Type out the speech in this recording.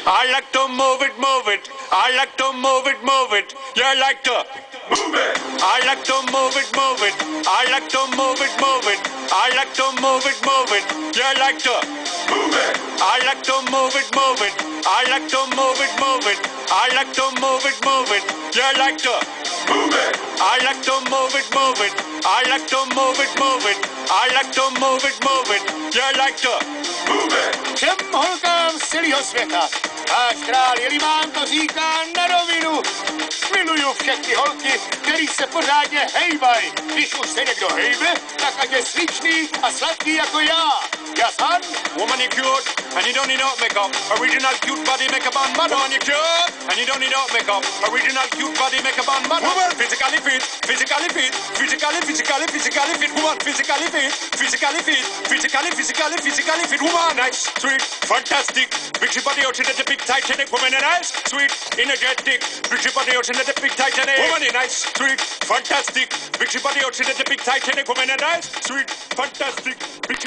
I like to move it, move it. I like to move it, move it. You like to move it. I like to move it, move it. I like to move it, move it. I like to move it, move it. You like to move it. I like to move it, move it. I like to move it, move it. I like to move it, move it. You like to move it. I like to move it, move it. I like to move it, move it. I like to move it, move it. You like to move it. Všem holkám z celého světa. Náš král Jelimán to říká na rovinu. Miluju všechny holky, který se pořádně hejbaj. Když už se někdo hejbe, tak ať je sličný a sladký jako já. Jasan? Woman, you cute, and you don't need no makeup. Original cute body makeup on bottom. Woman, you cute, and you don't need no makeup. Original cute body makeup on bottom. Woman, physically fit, physically fit, physically fit. Woman, physically fit, physically fit, physically fit. Woman, nice, sweet, fantastic. Big body ocean at the big Titanic. Woman, nice, sweet, energetic. Big body ocean at the big Titanic. Woman, nice, sweet, fantastic. Big body ocean at the big Titanic. Woman, nice, sweet, fantastic. Big